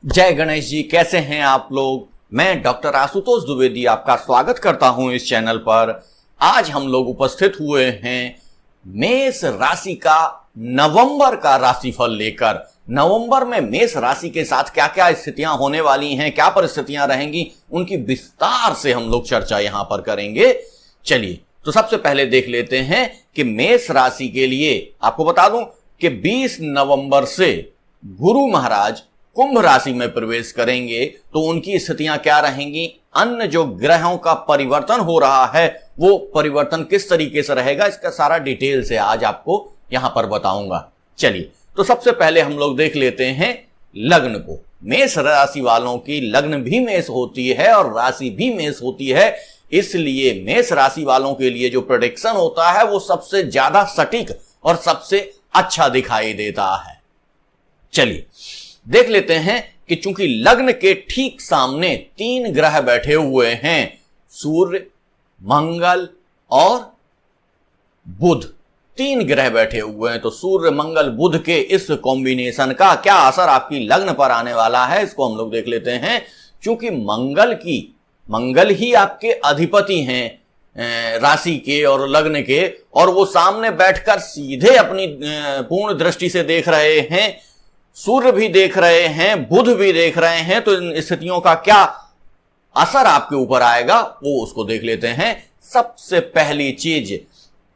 जय गणेश जी, कैसे हैं आप लोग। मैं डॉक्टर आशुतोष द्विवेदी आपका स्वागत करता हूं इस चैनल पर। आज हम लोग उपस्थित हुए हैं मेष राशि का नवंबर का राशिफल लेकर। नवंबर में मेष राशि के साथ क्या क्या स्थितियां होने वाली हैं, क्या परिस्थितियां रहेंगी, उनकी विस्तार से हम लोग चर्चा यहां पर करेंगे। चलिए तो सबसे पहले देख लेते हैं कि मेष राशि के लिए आपको बता दूं कि 20 नवंबर से गुरु महाराज कुंभ राशि में प्रवेश करेंगे तो उनकी स्थितियां क्या रहेंगी, अन्य जो ग्रहों का परिवर्तन हो रहा है वो परिवर्तन किस तरीके से रहेगा, इसका सारा डिटेल से आज आपको यहां पर बताऊंगा। चलिए तो सबसे पहले हम लोग देख लेते हैं लग्न को। मेष राशि वालों की लग्न भी मेष होती है और राशि भी मेष होती है, इसलिए मेष राशि वालों के लिए जो प्रेडिक्शन होता है वो सबसे ज्यादा सटीक और सबसे अच्छा दिखाई देता है। चलिए देख लेते हैं कि चूंकि लग्न के ठीक सामने 3 ग्रह बैठे हुए हैं, सूर्य, मंगल और बुध, 3 ग्रह बैठे हुए हैं, तो सूर्य मंगल बुध के इस कॉम्बिनेशन का क्या असर आपकी लग्न पर आने वाला है इसको हम लोग देख लेते हैं। चूंकि मंगल ही आपके अधिपति हैं राशि के और लग्न के, और वो सामने बैठकर सीधे अपनी पूर्ण दृष्टि से देख रहे हैं, सूर्य भी देख रहे हैं, बुध भी देख रहे हैं, तो इन स्थितियों का क्या असर आपके ऊपर आएगा वो उसको देख लेते हैं। सबसे पहली चीज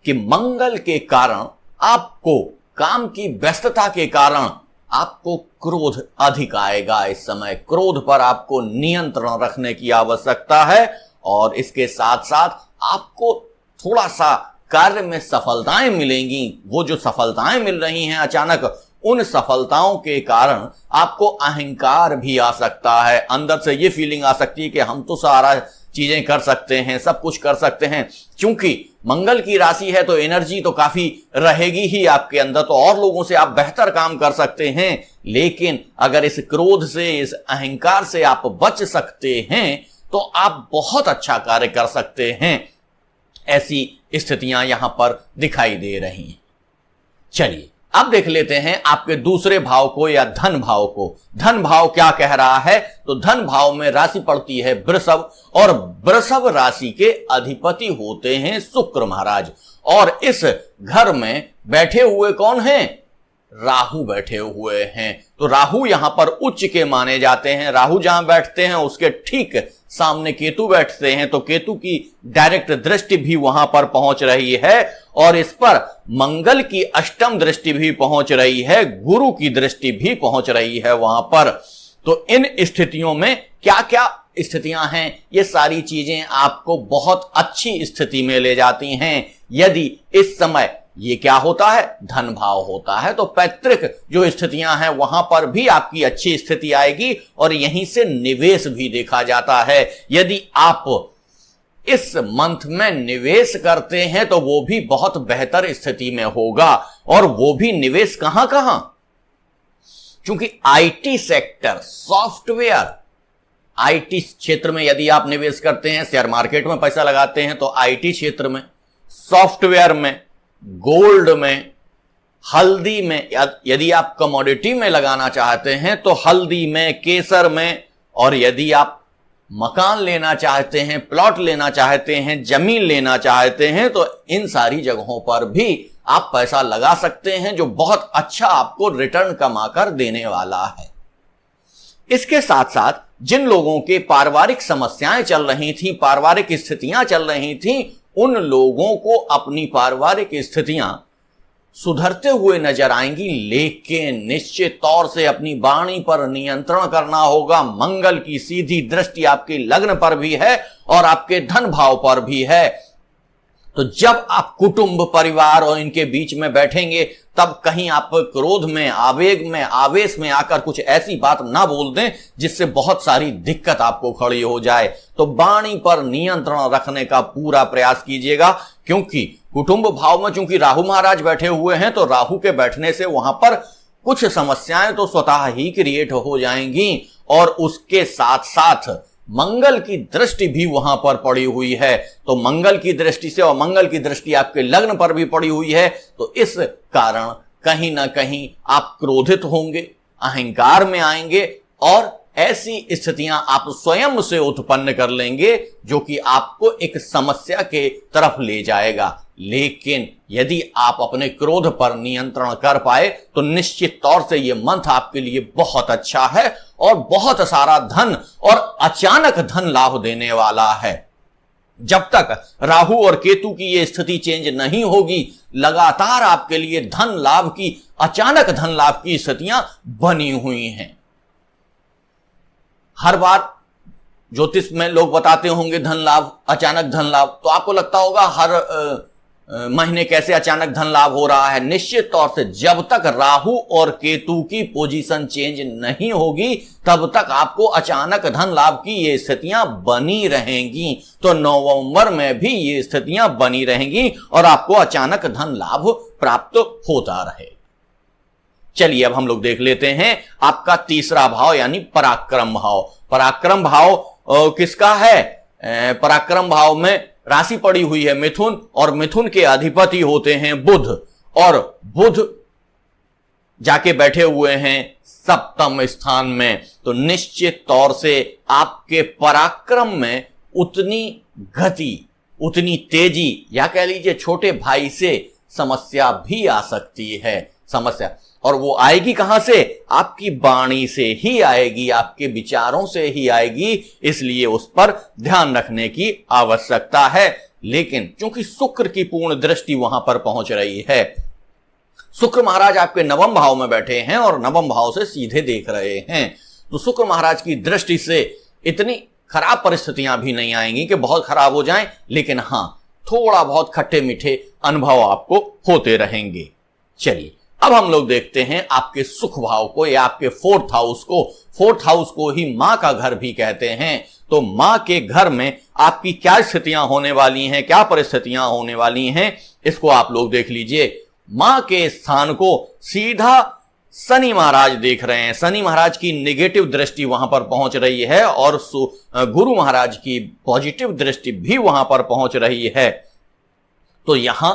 कि मंगल के कारण आपको, काम की व्यस्तता के कारण आपको क्रोध अधिक आएगा। इस समय क्रोध पर आपको नियंत्रण रखने की आवश्यकता है और इसके साथ साथ आपको थोड़ा सा कार्य में सफलताएं मिलेंगी। वो जो सफलताएं मिल रही हैं अचानक, उन सफलताओं के कारण आपको अहंकार भी आ सकता है। अंदर से ये फीलिंग आ सकती है कि हम तो सारा चीजें कर सकते हैं, सब कुछ कर सकते हैं। क्योंकि मंगल की राशि है तो एनर्जी तो काफी रहेगी ही आपके अंदर, तो और लोगों से आप बेहतर काम कर सकते हैं। लेकिन अगर इस क्रोध से, इस अहंकार से आप बच सकते हैं तो आप बहुत अच्छा कार्य कर सकते हैं। ऐसी स्थितियां यहां पर दिखाई दे रही हैं। चलिए अब देख लेते हैं आपके दूसरे भाव को या धन भाव को। धन भाव क्या कह रहा है, तो धन भाव में राशि पड़ती है वृषभ, और वृषभ राशि के अधिपति होते हैं शुक्र महाराज। और इस घर में बैठे हुए कौन हैं, राहु बैठे हुए हैं। तो राहु यहां पर उच्च के माने जाते हैं। राहु जहां बैठते हैं उसके ठीक सामने केतु बैठते हैं, तो केतु की डायरेक्ट दृष्टि भी वहां पर पहुंच रही है और इस पर मंगल की अष्टम दृष्टि भी पहुंच रही है, गुरु की दृष्टि भी पहुंच रही है वहां पर। तो इन स्थितियों में क्या क्या स्थितियां हैं, ये सारी चीजें आपको बहुत अच्छी स्थिति में ले जाती हैं। यदि इस समय ये क्या होता है, धन भाव होता है, तो पैतृक जो स्थितियां हैं वहां पर भी आपकी अच्छी स्थिति आएगी और यहीं से निवेश भी देखा जाता है। यदि आप इस मंथ में निवेश करते हैं तो वो भी बहुत बेहतर स्थिति में होगा। और वो भी निवेश कहां कहां, क्योंकि आईटी सेक्टर, सॉफ्टवेयर, आईटी क्षेत्र में यदि आप निवेश करते हैं, शेयर मार्केट में पैसा लगाते हैं तो आईटी क्षेत्र में, सॉफ्टवेयर में, गोल्ड में, हल्दी में, यदि आप कमोडिटी में लगाना चाहते हैं तो हल्दी में, केसर में, और यदि आप मकान लेना चाहते हैं, प्लॉट लेना चाहते हैं, जमीन लेना चाहते हैं, तो इन सारी जगहों पर भी आप पैसा लगा सकते हैं जो बहुत अच्छा आपको रिटर्न कमाकर देने वाला है। इसके साथ साथ जिन लोगों के पारिवारिक समस्याएं चल रही थी, पारिवारिक स्थितियां चल रही थी, उन लोगों को अपनी पारिवारिक स्थितियां सुधरते हुए नजर आएंगी। लेकिन निश्चित तौर से अपनी वाणी पर नियंत्रण करना होगा। मंगल की सीधी दृष्टि आपके लग्न पर भी है और आपके धन भाव पर भी है। तो जब आप कुटुंब, परिवार और इनके बीच में बैठेंगे तब कहीं आप क्रोध में, आवेग में, आवेश में आकर कुछ ऐसी बात ना बोल दें जिससे बहुत सारी दिक्कत आपको खड़ी हो जाए। तो वाणी पर नियंत्रण रखने का पूरा प्रयास कीजिएगा, क्योंकि कुटुंब भाव में चूंकि राहु महाराज बैठे हुए हैं तो राहु के बैठने से वहां पर कुछ समस्याएं तो स्वतः ही क्रिएट हो जाएंगी। और उसके साथ साथ मंगल की दृष्टि भी वहां पर पड़ी हुई है, तो मंगल की दृष्टि से, और मंगल की दृष्टि आपके लग्न पर भी पड़ी हुई है, तो इस कारण कहीं ना कहीं आप क्रोधित होंगे, अहंकार में आएंगे और ऐसी स्थितियां आप स्वयं से उत्पन्न कर लेंगे जो कि आपको एक समस्या के तरफ ले जाएगा। लेकिन यदि आप अपने क्रोध पर नियंत्रण कर पाए तो निश्चित तौर से यह मंथ आपके लिए बहुत अच्छा है और बहुत सारा धन और अचानक धन लाभ देने वाला है। जब तक राहु और केतु की यह स्थिति चेंज नहीं होगी, लगातार आपके लिए धन लाभ की, अचानक धन लाभ की स्थितियां बनी हुई हैं। हर बार ज्योतिष में लोग बताते होंगे धन लाभ, अचानक धन लाभ, तो आपको लगता होगा हर महीने कैसे अचानक धन लाभ हो रहा है। निश्चित तौर से जब तक राहु और केतु की पोजीशन चेंज नहीं होगी तब तक आपको अचानक धन लाभ की ये स्थितियां बनी रहेंगी। तो नवंबर में भी ये स्थितियां बनी रहेंगी और आपको अचानक धन लाभ प्राप्त होता रहे। चलिए अब हम लोग देख लेते हैं आपका तीसरा भाव यानी पराक्रम भाव। पराक्रम भाव किसका है? पराक्रम भाव में राशि पड़ी हुई है मिथुन और मिथुन के अधिपति होते हैं बुध, और बुध जाके बैठे हुए हैं सप्तम स्थान में। तो निश्चित तौर से आपके पराक्रम में उतनी गति, उतनी तेजी, या कह लीजिए छोटे भाई से समस्या भी आ सकती है। समस्या, और वो आएगी कहां से? आपकी वाणी से ही आएगी, आपके विचारों से ही आएगी। इसलिए उस पर ध्यान रखने की आवश्यकता है। लेकिन क्योंकि शुक्र की पूर्ण दृष्टि वहां पर पहुंच रही है, शुक्र महाराज आपके नवम भाव में बैठे हैं और नवम भाव से सीधे देख रहे हैं, तो शुक्र महाराज की दृष्टि से इतनी खराब परिस्थितियां भी नहीं आएंगी कि बहुत खराब हो जाएं, लेकिन हां थोड़ा बहुत खट्टे मीठे अनुभव आपको होते रहेंगे। चलिए अब हम लोग देखते हैं आपके सुख भाव को या आपके फोर्थ हाउस को। फोर्थ हाउस को ही मां का घर भी कहते हैं। तो मां के घर में आपकी क्या स्थितियां होने वाली हैं, क्या परिस्थितियां होने वाली हैं, इसको आप लोग देख लीजिए। मां के स्थान को सीधा शनि महाराज देख रहे हैं। शनि महाराज की नेगेटिव दृष्टि वहां पर पहुंच रही है और गुरु महाराज की पॉजिटिव दृष्टि भी वहां पर पहुंच रही है। तो यहां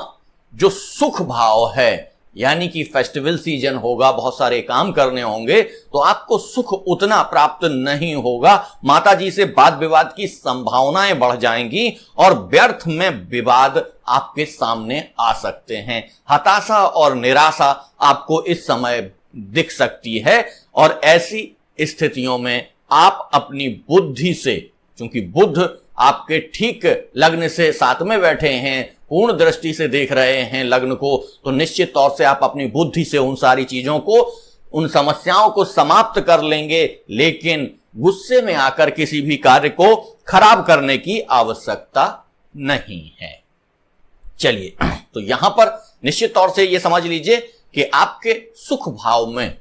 जो सुख भाव है, यानी कि फेस्टिवल सीजन होगा, बहुत सारे काम करने होंगे, तो आपको सुख उतना प्राप्त नहीं होगा। माताजी से वाद विवाद की संभावनाएं बढ़ जाएंगी और व्यर्थ में विवाद आपके सामने आ सकते हैं। हताशा और निराशा आपको इस समय दिख सकती है और ऐसी स्थितियों में आप अपनी बुद्धि से, क्योंकि बुध आपके ठीक लग्न से साथ में बैठे हैं, पूर्ण दृष्टि से देख रहे हैं लग्न को, तो निश्चित तौर से आप अपनी बुद्धि से उन सारी चीजों को, उन समस्याओं को समाप्त कर लेंगे। लेकिन गुस्से में आकर किसी भी कार्य को खराब करने की आवश्यकता नहीं है। चलिए तो यहां पर निश्चित तौर से यह समझ लीजिए कि आपके सुख भाव में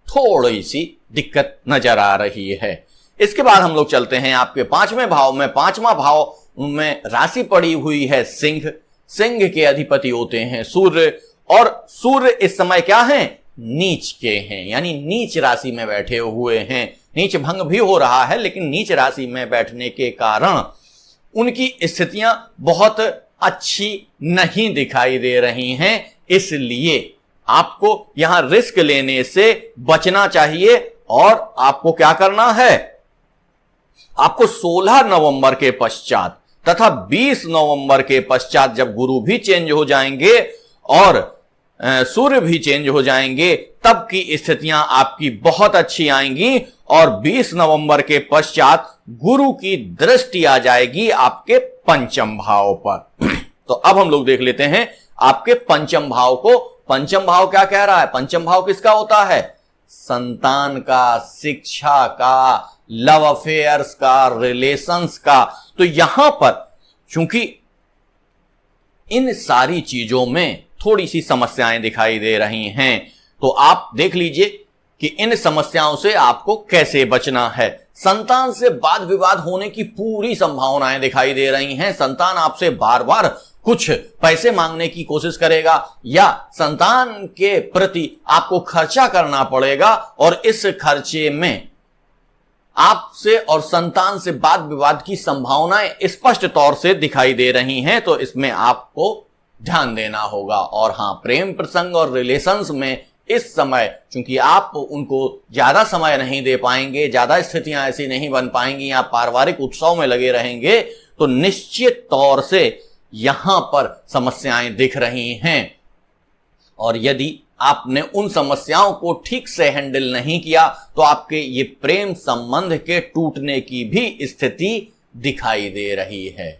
थोड़ी सी दिक्कत नजर आ रही है। इसके बाद हम लोग चलते हैं आपके पांचवें भाव में। पांचवा भाव में राशि पड़ी हुई है सिंह। सिंह के अधिपति होते हैं सूर्य, और सूर्य इस समय क्या है? नीच के हैं, यानी नीच राशि में बैठे हुए हैं। नीच भंग भी हो रहा है, लेकिन नीच राशि में बैठने के कारण उनकी स्थितियां बहुत अच्छी नहीं दिखाई दे रही हैं। इसलिए आपको यहां रिस्क लेने से बचना चाहिए और आपको क्या करना है? आपको 16 नवंबर के पश्चात तथा 20 नवंबर के पश्चात जब गुरु भी चेंज हो जाएंगे और सूर्य भी चेंज हो जाएंगे, तब की स्थितियां आपकी बहुत अच्छी आएंगी और 20 नवंबर के पश्चात गुरु की दृष्टि आ जाएगी आपके पंचम भाव पर। तो अब हम लोग देख लेते हैं आपके पंचम भाव को। पंचम भाव क्या कह रहा है? पंचम भाव किसका होता है? संतान का, शिक्षा का, लव अफेयर्स का, रिलेशंस का। तो यहां पर चूंकि इन सारी चीजों में थोड़ी सी समस्याएं दिखाई दे रही हैं, तो आप देख लीजिए कि इन समस्याओं से आपको कैसे बचना है। संतान से वाद विवाद होने की पूरी संभावनाएं दिखाई दे रही हैं। संतान आपसे बार बार कुछ पैसे मांगने की कोशिश करेगा या संतान के प्रति आपको खर्चा करना पड़ेगा और इस खर्चे में आपसे और संतान से वाद विवाद की संभावनाएं स्पष्ट तौर से दिखाई दे रही हैं। तो इसमें आपको ध्यान देना होगा। और हां, प्रेम प्रसंग और रिलेशंस में इस समय चूंकि आप उनको ज्यादा समय नहीं दे पाएंगे, ज्यादा स्थितियां ऐसी नहीं बन पाएंगी, आप पारिवारिक उत्सव में लगे रहेंगे, तो निश्चित तौर से यहां पर समस्याएं दिख रही हैं। और यदि आपने उन समस्याओं को ठीक से हैंडल नहीं किया तो आपके ये प्रेम संबंध के टूटने की भी स्थिति दिखाई दे रही है।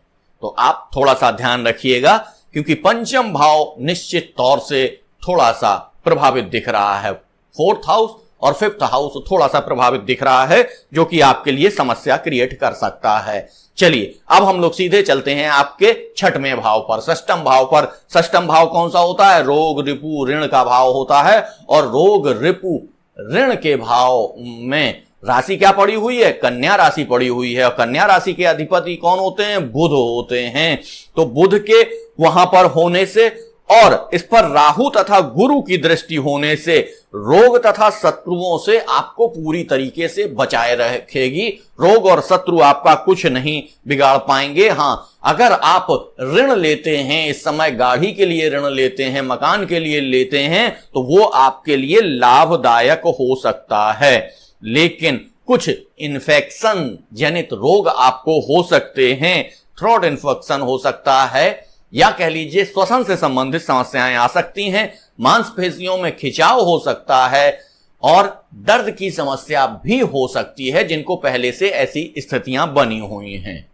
तो आप थोड़ा सा ध्यान रखिएगा, क्योंकि पंचम भाव निश्चित तौर से थोड़ा सा प्रभावित दिख रहा है। फोर्थ हाउस और फिफ्थ हाउस थोड़ा सा प्रभावित दिख रहा है, जो कि आपके लिए समस्या क्रिएट कर सकता है। चलिए अब हम लोग सीधे चलते हैं आपके छठवें भाव पर, षष्ठम भाव पर। षष्ठम भाव कौन सा होता है? रोग रिपु ऋण का भाव होता है। और रोग रिपु ऋण के भाव में राशि क्या पड़ी हुई है? कन्या राशि पड़ी हुई है। और कन्या राशि के अधिपति कौन होते हैं? बुध होते हैं। तो बुध के वहां पर होने से और इस पर राहु तथा गुरु की दृष्टि होने से रोग तथा शत्रुओं से आपको पूरी तरीके से बचाए रखेगी। रोग और शत्रु आपका कुछ नहीं बिगाड़ पाएंगे। हां, अगर आप ऋण लेते हैं, इस समय गाड़ी के लिए ऋण लेते हैं, मकान के लिए लेते हैं, तो वो आपके लिए लाभदायक हो सकता है। लेकिन कुछ इन्फेक्शन जनित रोग आपको हो सकते हैं। थ्रोट इन्फेक्शन हो सकता है, या कह लीजिए श्वसन से संबंधित समस्याएं आ सकती हैं, मांसपेशियों में खिंचाव हो सकता है और दर्द की समस्या भी हो सकती है, जिनको पहले से ऐसी स्थितियां बनी हुई हैं।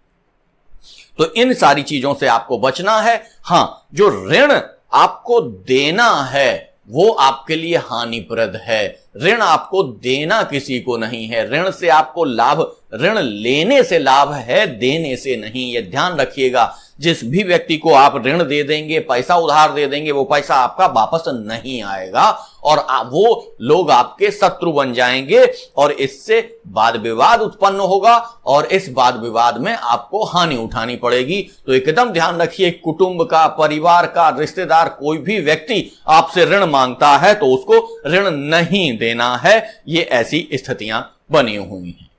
तो इन सारी चीजों से आपको बचना है। हां, जो ऋण आपको देना है वो आपके लिए हानिप्रद है। ऋण आपको देना किसी को नहीं है। ऋण से आपको लाभ, ऋण लेने से लाभ है, देने से नहीं। यह ध्यान रखिएगा। जिस भी व्यक्ति को आप ऋण दे देंगे, पैसा उधार दे देंगे, वो पैसा आपका वापस नहीं आएगा और वो लोग आपके शत्रु बन जाएंगे और इससे वाद विवाद उत्पन्न होगा और इस वाद विवाद में आपको हानि उठानी पड़ेगी। तो एकदम ध्यान रखिए, कुटुंब का, परिवार का, रिश्तेदार, कोई भी व्यक्ति आपसे ऋण मांगता है तो उसको ऋण नहीं देना है। ये ऐसी स्थितियां बनी हुई हैं।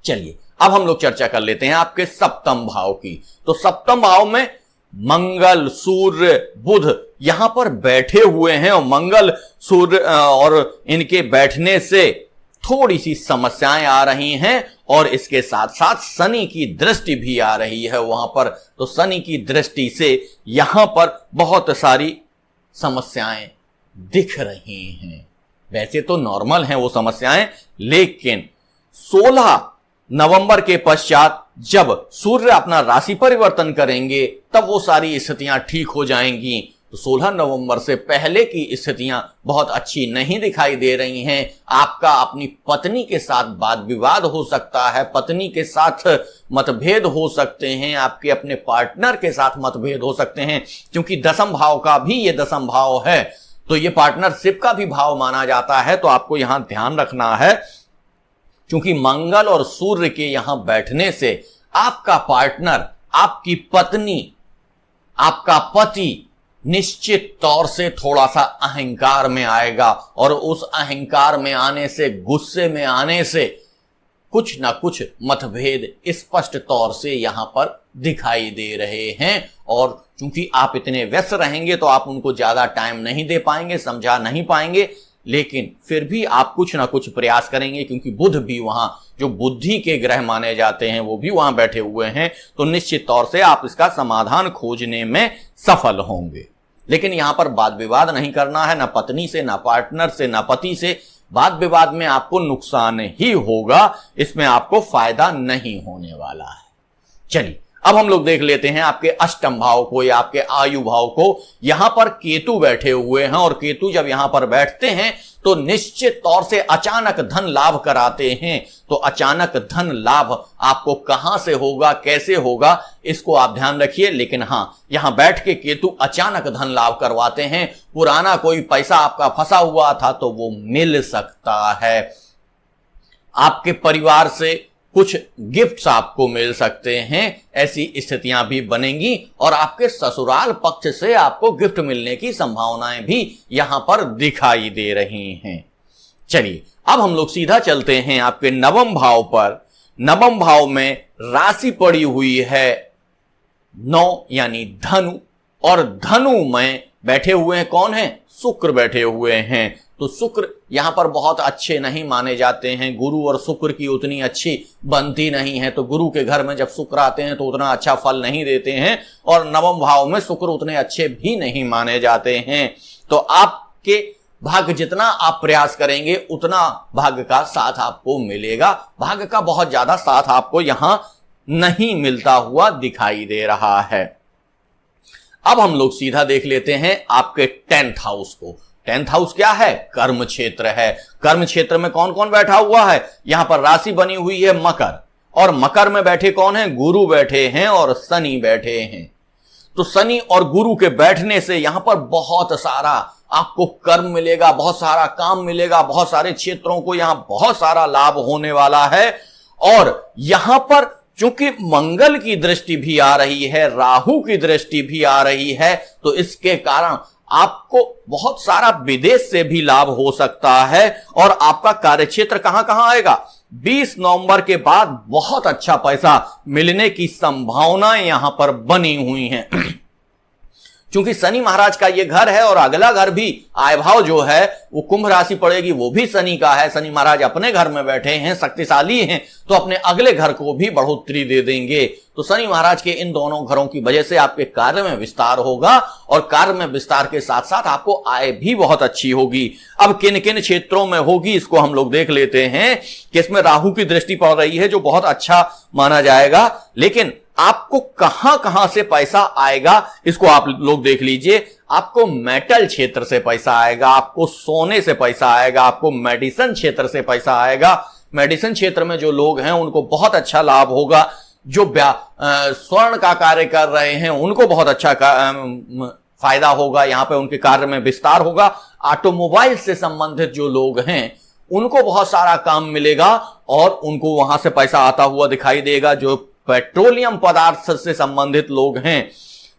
चलिए अब हम लोग चर्चा कर लेते हैं आपके सप्तम भाव की। तो सप्तम भाव में मंगल, सूर्य, बुध यहां पर बैठे हुए हैं और मंगल, सूर्य और इनके बैठने से थोड़ी सी समस्याएं आ रही हैं और इसके साथ साथ शनि की दृष्टि भी आ रही है वहां पर। तो शनि की दृष्टि से यहां पर बहुत सारी समस्याएं दिख रही हैं। वैसे तो नॉर्मल हैं वो समस्याएं, लेकिन 16 नवंबर के पश्चात जब सूर्य अपना राशि परिवर्तन करेंगे तब वो सारी स्थितियां ठीक हो जाएंगी। तो 16 नवंबर से पहले की स्थितियां बहुत अच्छी नहीं दिखाई दे रही हैं। आपका अपनी पत्नी के साथ वाद विवाद हो सकता है, पत्नी के साथ मतभेद हो सकते हैं, आपके अपने पार्टनर के साथ मतभेद हो सकते हैं। क्योंकि दसम भाव का भी ये दसम भाव है, तो ये पार्टनरशिप का भी भाव माना जाता है। तो आपको यहां ध्यान रखना है, क्योंकि मंगल और सूर्य के यहां बैठने से आपका पार्टनर, आपकी पत्नी, आपका पति निश्चित तौर से थोड़ा सा अहंकार में आएगा और उस अहंकार में आने से, गुस्से में आने से कुछ ना कुछ मतभेद स्पष्ट तौर से यहां पर दिखाई दे रहे हैं। और चूंकि आप इतने व्यस्त रहेंगे तो आप उनको ज्यादा टाइम नहीं दे पाएंगे, समझा नहीं पाएंगे, लेकिन फिर भी आप कुछ ना कुछ प्रयास करेंगे। क्योंकि बुध भी वहां, जो बुद्धि के ग्रह माने जाते हैं, वो भी वहां बैठे हुए हैं। तो निश्चित तौर से आप इसका समाधान खोजने में सफल होंगे। लेकिन यहां पर वाद विवाद नहीं करना है, ना पत्नी से, ना पार्टनर से, ना पति से। वाद विवाद में आपको नुकसान ही होगा, इसमें आपको फायदा नहीं होने वाला है। चलिए अब हम लोग देख लेते हैं आपके अष्टम भाव को या आपके आयु भाव को। यहां पर केतु बैठे हुए हैं और केतु जब यहां पर बैठते हैं तो निश्चित तौर से अचानक धन लाभ कराते हैं। तो अचानक धन लाभ आपको कहां से होगा, कैसे होगा, इसको आप ध्यान रखिए। लेकिन हां, यहां बैठ के केतु अचानक धन लाभ करवाते हैं। पुराना कोई पैसा आपका फंसा हुआ था तो वो मिल सकता है। आपके परिवार से कुछ गिफ्ट्स आपको मिल सकते हैं, ऐसी स्थितियां भी बनेंगी। और आपके ससुराल पक्ष से आपको गिफ्ट मिलने की संभावनाएं भी यहां पर दिखाई दे रही हैं। चलिए अब हम लोग सीधा चलते हैं आपके नवम भाव पर। नवम भाव में राशि पड़ी हुई है 9 यानी धनु, और धनु में बैठे हुए हैं कौन है? शुक्र बैठे हुए हैं। तो शुक्र यहां पर बहुत अच्छे नहीं माने जाते हैं, गुरु और शुक्र की उतनी अच्छी बनती नहीं है। तो गुरु के घर में जब शुक्र आते हैं तो उतना अच्छा फल नहीं देते हैं, और नवम भाव में शुक्र उतने अच्छे भी नहीं माने जाते हैं। तो आपके भाग्य जितना आप प्रयास करेंगे उतना भाग्य का साथ आपको मिलेगा। भाग्य का बहुत ज्यादा साथ आपको यहां नहीं मिलता हुआ दिखाई दे रहा है। अब हम लोग सीधा देख लेते हैं आपके 10th हाउस को। 10th हाउस क्या है? कर्म क्षेत्र है। कर्म क्षेत्र में कौन कौन बैठा हुआ है? यहां पर राशि बनी हुई है मकर, और मकर में बैठे कौन है? गुरु बैठे हैं और शनि बैठे हैं। तो शनि और गुरु के बैठने से यहां पर बहुत सारा आपको कर्म मिलेगा, बहुत सारा काम मिलेगा, बहुत सारे क्षेत्रों को यहां बहुत सारा लाभ होने वाला है। और यहां पर चूंकि मंगल की दृष्टि भी आ रही है, राहु की दृष्टि भी आ रही है, तो इसके कारण आपको बहुत सारा विदेश से भी लाभ हो सकता है। और आपका कार्यक्षेत्र कहां कहां आएगा? 20 नवंबर के बाद बहुत अच्छा पैसा मिलने की संभावनाएं यहां पर बनी हुई हैं। क्योंकि शनि महाराज का ये घर है, और अगला घर भी आय भाव जो है वो कुंभ राशि पड़ेगी, वो भी शनि का है। शनि महाराज अपने घर में बैठे हैं, शक्तिशाली हैं, तो अपने अगले घर को भी बढ़ोतरी दे देंगे। तो शनि महाराज के इन दोनों घरों की वजह से आपके कार्य में विस्तार होगा, और कार्य में विस्तार के साथ साथ आपको आय भी बहुत अच्छी होगी। अब किन किन क्षेत्रों में होगी इसको हम लोग देख लेते हैं कि इसमें राहु की दृष्टि पड़ रही है जो बहुत अच्छा माना जाएगा। लेकिन आपको कहां कहां से पैसा आएगा इसको आप लोग देख लीजिए। आपको मेटल क्षेत्र से पैसा आएगा, आपको सोने से पैसा आएगा, आपको मेडिसिन क्षेत्र से पैसा आएगा। मेडिसिन क्षेत्र में जो लोग हैं उनको बहुत अच्छा लाभ होगा। जो स्वर्ण का कार्य कर रहे हैं उनको बहुत अच्छा फायदा होगा, यहां पे उनके कार्य में विस्तार होगा। ऑटोमोबाइल से संबंधित जो लोग हैं उनको बहुत सारा काम मिलेगा, और उनको वहां से पैसा आता हुआ दिखाई देगा। जो पेट्रोलियम पदार्थ से संबंधित लोग हैं,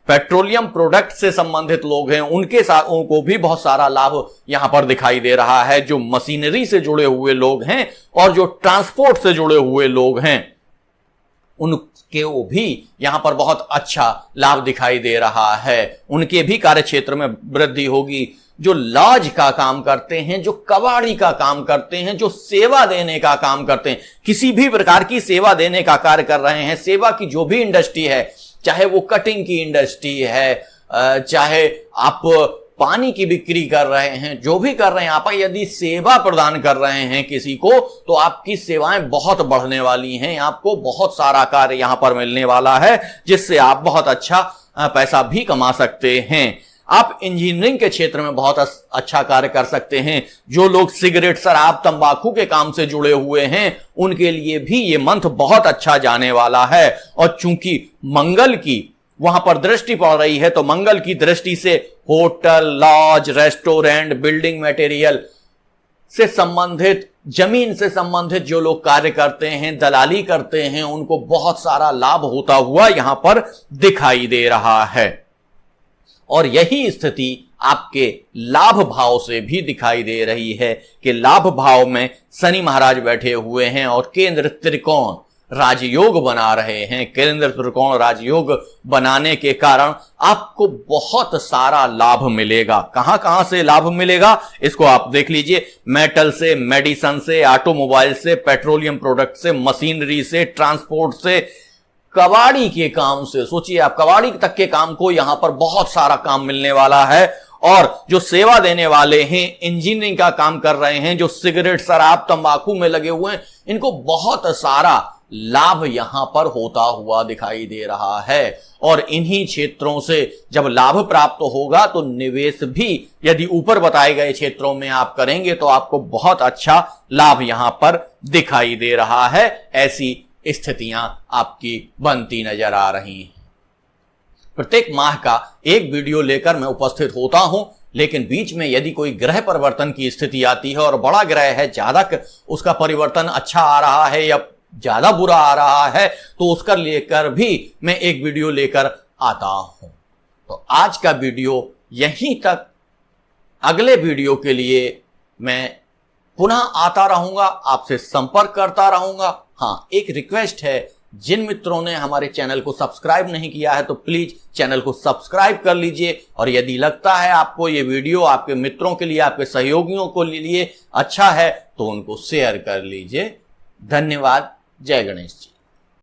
पेट्रोलियम प्रोडक्ट से संबंधित लोग हैं, उनके साथ उनको भी बहुत सारा लाभ यहां पर दिखाई दे रहा है। जो मशीनरी से जुड़े हुए लोग हैं और जो ट्रांसपोर्ट से जुड़े हुए लोग हैं उनके वो भी यहां पर बहुत अच्छा लाभ दिखाई दे रहा है। उनके भी कार्य क्षेत्र में वृद्धि होगी। जो लॉज का काम करते हैं, जो कबाड़ी का काम करते हैं, जो सेवा देने का काम करते हैं, किसी भी प्रकार की सेवा देने का कार्य कर रहे हैं, सेवा की जो भी इंडस्ट्री है, चाहे वो कटिंग की इंडस्ट्री है, चाहे आप पानी की बिक्री कर रहे हैं, जो भी कर रहे हैं आप, यदि सेवा प्रदान कर रहे हैं किसी को, तो आपकी सेवाएं बहुत बढ़ने वाली हैं। आपको बहुत सारा कार्य यहां पर मिलने वाला है जिससे आप बहुत अच्छा पैसा भी कमा सकते हैं। आप इंजीनियरिंग के क्षेत्र में बहुत अच्छा कार्य कर सकते हैं। जो लोग सिगरेट, शराब, तंबाकू के काम से जुड़े हुए हैं उनके लिए भी ये मंथ बहुत अच्छा जाने वाला है। और चूंकि मंगल की वहां पर दृष्टि पड़ रही है, तो मंगल की दृष्टि से hotel, lodge, restaurant, building material से संबंधित, जमीन से संबंधित जो लोग कार्य करते हैं, दलाली करते हैं, उनको बहुत सारा लाभ होता हुआ यहां पर दिखाई दे रहा है। और यही स्थिति आपके लाभ भाव से भी दिखाई दे रही है कि लाभ भाव में शनि महाराज बैठे हुए हैं और केंद्र त्रिकोण राजयोग बना रहे हैं। केंद्र त्रिकोण राजयोग बनाने के कारण आपको बहुत सारा लाभ मिलेगा। कहां कहां से लाभ मिलेगा इसको आप देख लीजिए। मेटल से, मेडिसिन से, ऑटोमोबाइल से, पेट्रोलियम प्रोडक्ट से, मशीनरी से, ट्रांसपोर्ट से, कबाड़ी के काम से। सोचिए आप, कबाड़ी तक के काम को यहां पर बहुत सारा काम मिलने वाला है। और जो सेवा देने वाले हैं, इंजीनियरिंग का काम कर रहे हैं, जो सिगरेट, शराब, तंबाकू में लगे हुए हैं, इनको बहुत सारा लाभ यहां पर होता हुआ दिखाई दे रहा है। और इन्हीं क्षेत्रों से जब लाभ प्राप्त होगा तो निवेश भी यदि ऊपर बताए गए क्षेत्रों में आप करेंगे तो आपको बहुत अच्छा लाभ यहां पर दिखाई दे रहा है। ऐसी स्थितियां आपकी बनती नजर आ रही हैं। प्रत्येक माह का एक वीडियो लेकर मैं उपस्थित होता हूं, लेकिन बीच में यदि कोई ग्रह परिवर्तन की स्थिति आती है और बड़ा ग्रह है, ज्यादा उसका परिवर्तन अच्छा आ रहा है या ज्यादा बुरा आ रहा है, तो उसका लेकर भी मैं एक वीडियो लेकर आता हूं। तो आज का वीडियो यहीं तक। अगले वीडियो के लिए मैं पुनः आता रहूंगा, आपसे संपर्क करता रहूंगा। हाँ, एक रिक्वेस्ट है, जिन मित्रों ने हमारे चैनल को सब्सक्राइब नहीं किया है तो प्लीज चैनल को सब्सक्राइब कर लीजिए, और यदि लगता है आपको ये वीडियो आपके मित्रों के लिए, आपके सहयोगियों को लिए अच्छा है तो उनको शेयर कर लीजिए। धन्यवाद। जय गणेश जी।